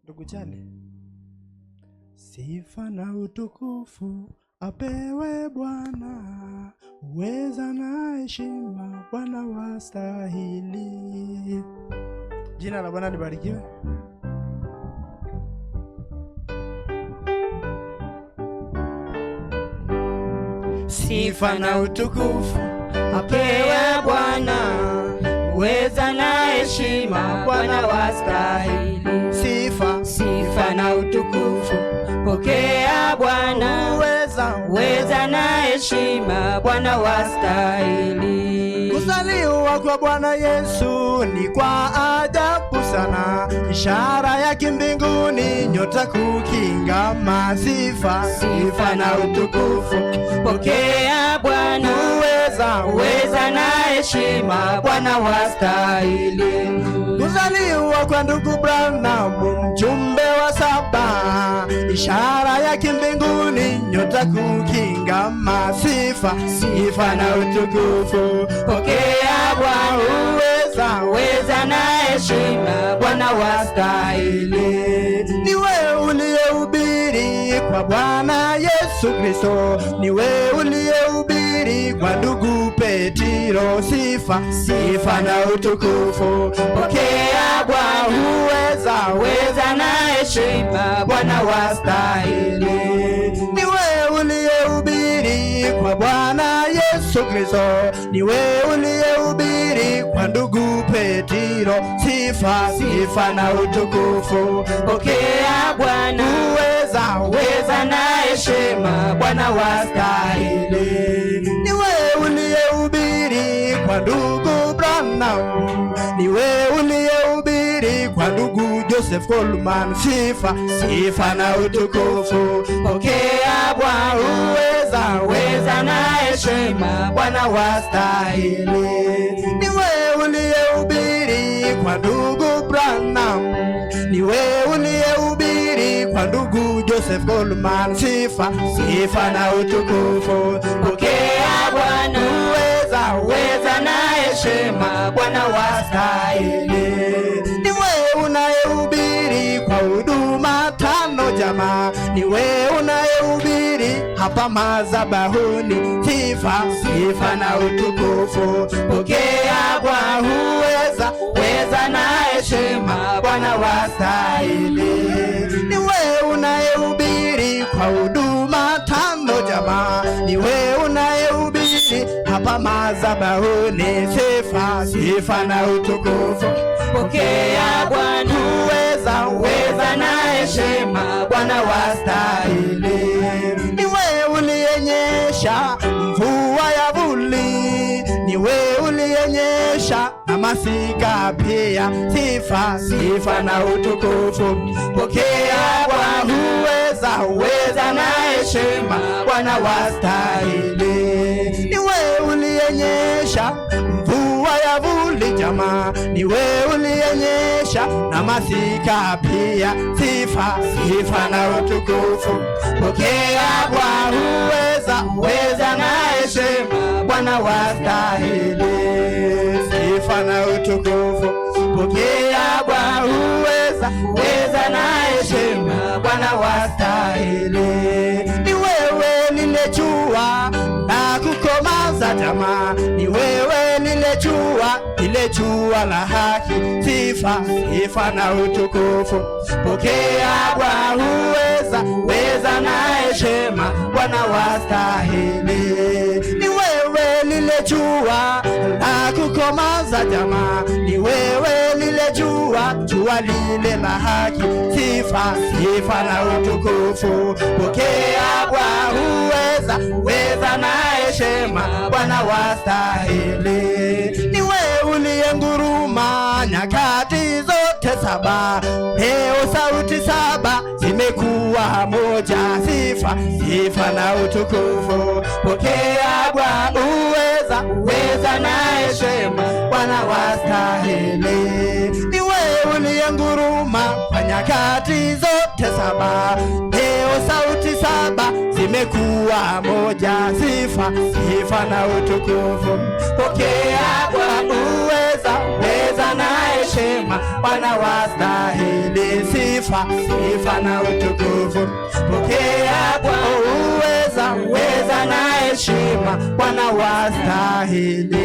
Ndugu Chale, sifa na utukufu apewe Bwana, uweza na heshima Bwana wastahili. Jina la Bwana libarikiwe. Sifa na utukufu apewe Bwana, uweza na heshima Bwana wastahili. Sifa na utukufu pokea Bwana, uweza na heshima Bwana wastahili. Kuzaliwa kwa Bwana Yesu ni kwa ajabu sana, ishara ya kimbinguni, nyota kukingama. Sifa na utukufu pokea Bwana, uweza na heshima Bwana wastahili. Kuzaliwa kwa ndugu Branham, mjumbe wa 7, ishara ya kimbinguni, nyota kukingama. Sifa na utukufu pokea Bwana, uweza na heshima Bwana wastahili. Ni wewe uliyehubiri kwa Bwana Yesu Kristo, ni wewe uliyehubiri kwa ndugu Petro. Sifa na utukufu pokea Bwana, uweza na heshima Bwana wastahili. Ni wewe uliyehubiri kwa Bwana Yesu Kristo, ni wewe uliyehubiri kwa ndugu Petro. Sifa na utukufu pokea Bwana, uweza na heshima Bwana wastahili. Ni wewe uliyehubiri kwa ndugu Branham, ni wewe uliyehubiri kwa ndugu Joseph Coleman. Sifa na utukufu pokea Bwana, uweza na heshima Bwana wastahili. Ni wewe uliyehubiri kwa ndugu Branham, ni wewe uliyehubiri kwa ndugu Joseph Coleman. Sifa na utukufu pokea Bwana, uweza na heshima Bwana wastahili. Ni wewe unayehubiri kwa huduma 5 jamaa, ni wewe unayehubiri hapa madhabahuni. Sifa na utukufu pokea Bwana, uweza na heshima Bwana wastahili. Ni wewe unayehubiri kwa huduma 5 jamaa, ni wewe unayehubiri hapa madhabahuni. Sifa na utukufu pokea Bwana, uweza na heshima Bwana wastahili. Ni wewe uliyenyesha mvua ya vuli, ni wewe uliyenyesha na masika pia. Sifa na utukufu pokea Bwana, uweza na heshima Bwana wastahili. Ni wewe uliyenyesha mvua ya vuli jamaa, ni wewe uliyenyesha na masika pia. Sifa na utukufu pokea Bwana, uweza na heshima Bwana wastahili. Sifa na utukufu pokea Bwana, uweza na heshima Bwana wastahili. Ni wewe lile jua na kukomaza jamaa, ni wewe lile jua la haki. Sifa na utukufu pokea Bwana, uweza na heshima Bwana wastahili. Ni wewe lile jua na kukomaza jamaa, ni wewe lile jua lile la haki. Sifa na utukufu pokea Bwana, uweza na heshima Bwana wastahili. Ni wewe uliyenguruma nyakati zote 7, leo sauti 7 zimekuwa moja. Sifa na utukufu pokea Bwana, uweza na heshima Bwana wastahili. Ni wewe uliyenguruma kwa nyakati zote 7, leo sauti 7 zimekuwa moja. Sifa na utukufu pokea Bwana, uweza na heshima heshima, Bwana wastahili sifa, sifa na utukufu. Pokea Bwana uweza, uweza na heshima, Bwana wastahili.